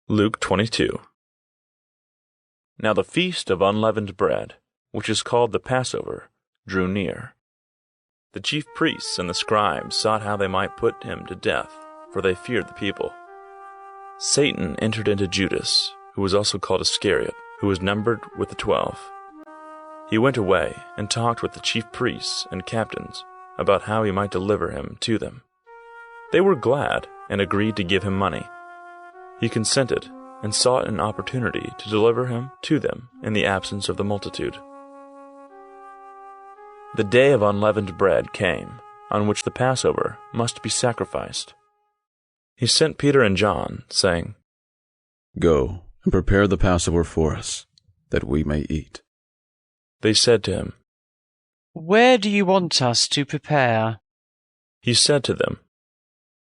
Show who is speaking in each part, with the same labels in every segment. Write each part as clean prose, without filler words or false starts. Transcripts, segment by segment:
Speaker 1: Luke 22. Now the feast of unleavened bread, which is called the Passover, drew near. The chief priests and the scribes sought how they might put him to death, for they feared the people. Satan entered into Judas, who was also called Iscariot, who was numbered with the 12. He went away and talked with the chief priests and captains about how he might deliver him to them. They were glad and agreed to give him money. He consented and sought an opportunity to deliver him to them in the absence of the multitude. The day of unleavened bread came, on which the Passover must be sacrificed. He sent Peter and John, saying,
Speaker 2: "Go and prepare the Passover for us, that we may eat."
Speaker 1: They said to him,
Speaker 3: "Where do you want us to prepare?"
Speaker 1: He said to them,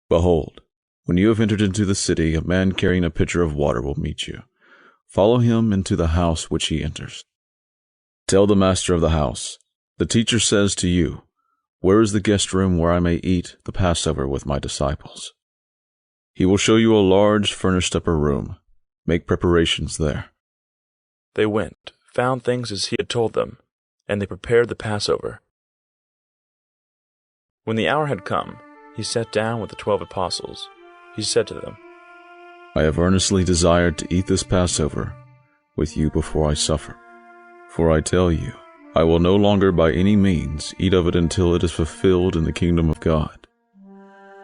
Speaker 2: "Behold, when you have entered into the city, a man carrying a pitcher of water will meet you. Follow him into the house which he enters. Tell the master of the house, 'The teacher says to you, where is the guest room where I may eat the Passover with my disciples?' He will show you a large furnished upper room. Make preparations there."
Speaker 1: They went, found things as he had told them, and they prepared the Passover. When the hour had come, he sat down with the 12 apostles. He said to them,
Speaker 2: "I have earnestly desired to eat this Passover with you before I suffer. For I tell you, I will no longer by any means eat of it until it is fulfilled in the kingdom of God."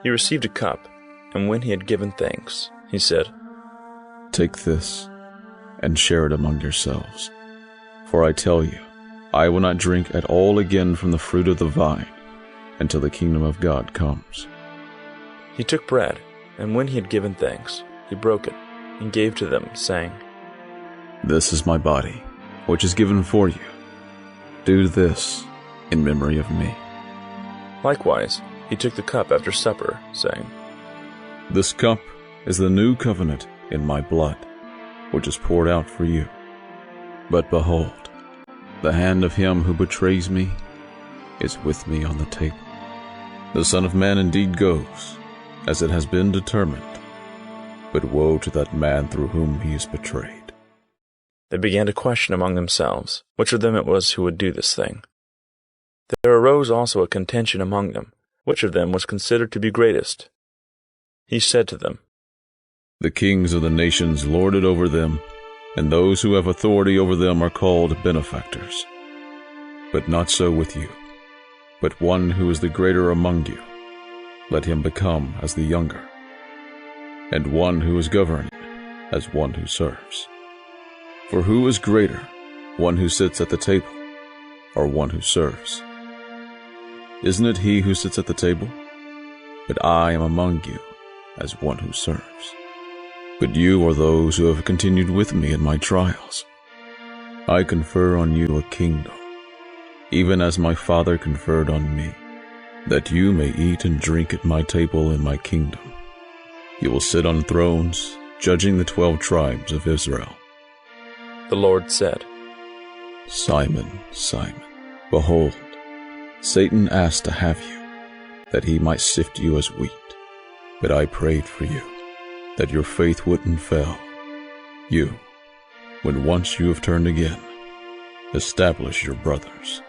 Speaker 1: He received a cup, and when he had given thanks, he said,
Speaker 2: "Take this and share it among yourselves. For I tell you, I will not drink at all again from the fruit of the vine until the kingdom of God comes."
Speaker 1: He took bread, and when he had given thanks, he broke it and gave to them, saying,
Speaker 2: "This is my body, which is given for you. Do this in memory of me."
Speaker 1: Likewise, he took the cup after supper, saying,
Speaker 2: "This cup is the new covenant in my blood, which is poured out for you. But behold, the hand of him who betrays me is with me on the table. The Son of Man indeed goes, as it has been determined, but woe to that man through whom he is betrayed."
Speaker 1: They began to question among themselves which of them it was who would do this thing. There arose also a contention among them, which of them was considered to be greatest. He said to them,
Speaker 2: "The kings of the nations lord it over them, and those who have authority over them are called benefactors. But not so with you. But one who is the greater among you, let him become as the younger, and one who is governing as one who serves. For who is greater, one who sits at the table, or one who serves? Isn't it he who sits at the table? But I am among you as one who serves. But you are those who have continued with me in my trials. I confer on you a kingdom, even as my Father conferred on me, that you may eat and drink at my table in my kingdom. You will sit on thrones, judging the 12 tribes of Israel."
Speaker 1: The Lord said,
Speaker 2: "Simon, Simon, behold, Satan asked to have you, that he might sift you as wheat. But I prayed for you, that your faith wouldn't fail. You, when once you have turned again, establish your brothers."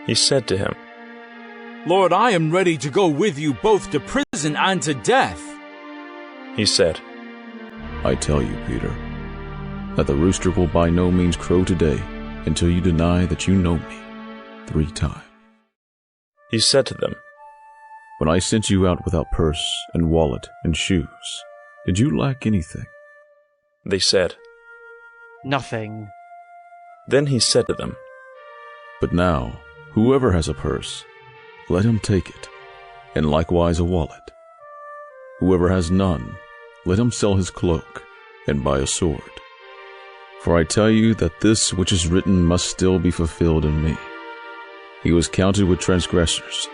Speaker 1: He said to him,
Speaker 4: "Lord, I am ready to go with you both to prison and to death."
Speaker 1: He said,
Speaker 2: "I tell you, Peter, that the rooster will by no means crow today until you deny that you know me 3 times.
Speaker 1: He said to them,
Speaker 2: When I sent you out without purse and wallet and shoes, did you lack anything?"
Speaker 1: They said,
Speaker 3: "Nothing."
Speaker 1: Then he said to them,
Speaker 2: "But now, whoever has a purse, let him take it, and likewise a wallet. Whoever has none, let him sell his cloak and buy a sword. For I tell you that this which is written must still be fulfilled in me. He was counted with transgressors,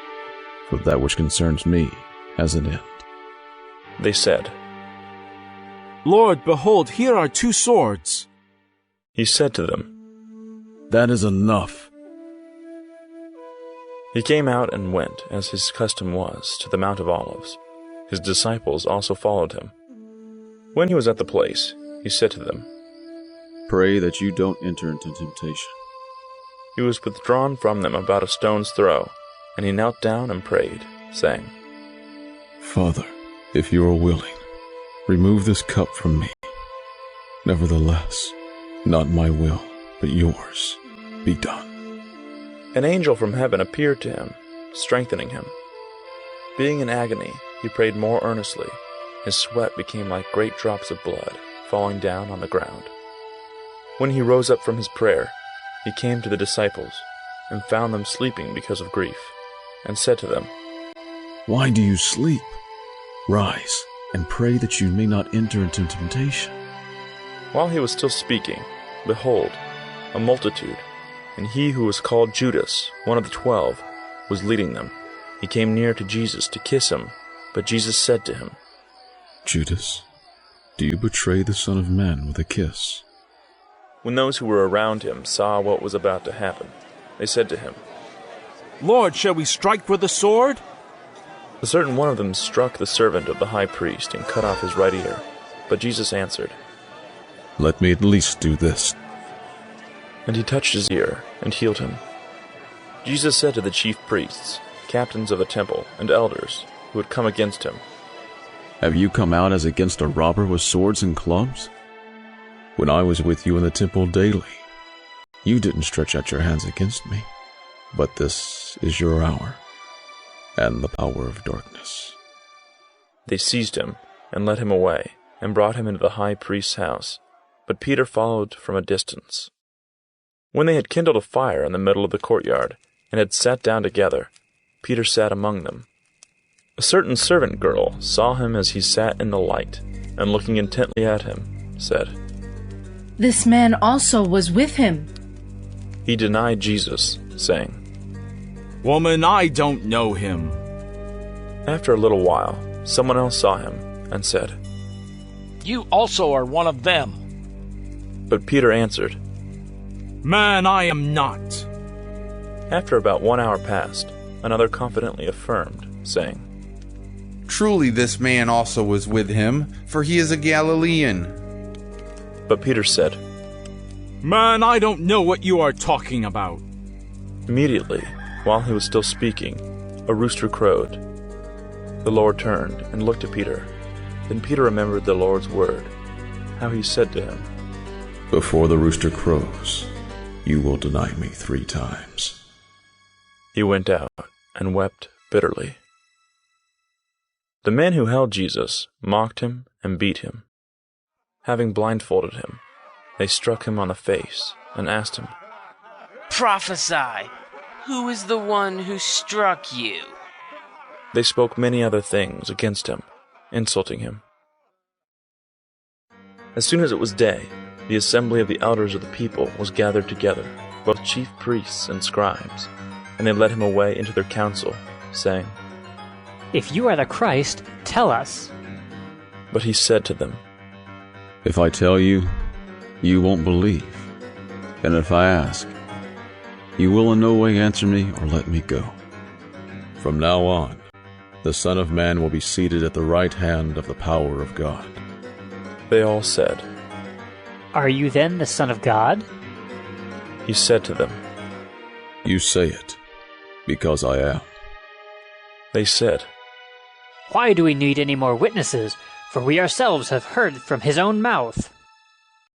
Speaker 2: for that which concerns me has an end."
Speaker 1: They said,
Speaker 4: "Lord, behold, here are 2 swords."
Speaker 1: He said to them,
Speaker 2: "That is enough."
Speaker 1: He came out and went, as his custom was, to the Mount of Olives. His disciples also followed him. When he was at the place, he said to them,
Speaker 2: Pray that you don't enter into temptation.
Speaker 1: He was withdrawn from them about a stone's throw, and he knelt down and prayed, saying,
Speaker 2: Father, if you are willing, remove this cup from me. Nevertheless, not my will, but yours, be done.
Speaker 1: An angel from heaven appeared to him, strengthening him. Being in agony, he prayed more earnestly. His sweat became like great drops of blood falling down on the ground. When he rose up from his prayer, he came to the disciples and found them sleeping because of grief, and said to them,
Speaker 2: Why do you sleep? Rise and pray that you may not enter into temptation.
Speaker 1: While he was still speaking, behold, a multitude, and he who was called Judas, one of the 12, was leading them. He came near to Jesus to kiss him, but Jesus said to him,
Speaker 2: Judas, do you betray the Son of Man with a kiss?
Speaker 1: When those who were around him saw what was about to happen, they said to him,
Speaker 4: Lord, shall we strike with the sword?
Speaker 1: A certain one of them struck the servant of the high priest and cut off his right ear. But Jesus answered,
Speaker 2: Let me at least do this.
Speaker 1: And he touched his ear and healed him. Jesus said to the chief priests, captains of the temple, and elders who had come against him,
Speaker 2: Have you come out as against a robber with swords and clubs? When I was with you in the temple daily, you didn't stretch out your hands against me, but this is your hour and the power of darkness.
Speaker 1: They seized him and led him away and brought him into the high priest's house, but Peter followed from a distance. When they had kindled a fire in the middle of the courtyard and had sat down together, Peter sat among them. A certain servant girl saw him as he sat in the light, and looking intently at him, said,
Speaker 5: This man also was with him.
Speaker 1: He denied Jesus, saying,
Speaker 4: Woman, I don't know him.
Speaker 1: After a little while, someone else saw him and said,
Speaker 6: You also are one of them.
Speaker 1: But Peter answered,
Speaker 4: Man, I am not.
Speaker 1: After about 1 hour passed, another confidently affirmed, saying,
Speaker 7: Truly this man also was with him, for he is a Galilean.
Speaker 1: But Peter said,
Speaker 4: Man, I don't know what you are talking about.
Speaker 1: Immediately, while he was still speaking, a rooster crowed. The Lord turned and looked at Peter. Then Peter remembered the Lord's word, how he said to him,
Speaker 2: Before the rooster crows, you will deny me 3 times.
Speaker 1: He went out and wept bitterly. The men who held Jesus mocked him and beat him. Having blindfolded him, they struck him on the face and asked him,
Speaker 8: Prophesy! Who is the one who struck you?
Speaker 1: They spoke many other things against him, insulting him. As soon as it was day, the assembly of the elders of the people was gathered together, both chief priests and scribes, and they led him away into their council, saying,
Speaker 9: If you are the Christ, tell us.
Speaker 1: But he said to them,
Speaker 2: If I tell you, you won't believe. And if I ask, you will in no way answer me or let me go. From now on, the Son of Man will be seated at the right hand of the power of God.
Speaker 1: They all said,
Speaker 9: Are you then the Son of God?
Speaker 1: He said to them,
Speaker 2: You say it, because I am.
Speaker 1: They said,
Speaker 9: Why do we need any more witnesses? For we ourselves have heard from his own mouth.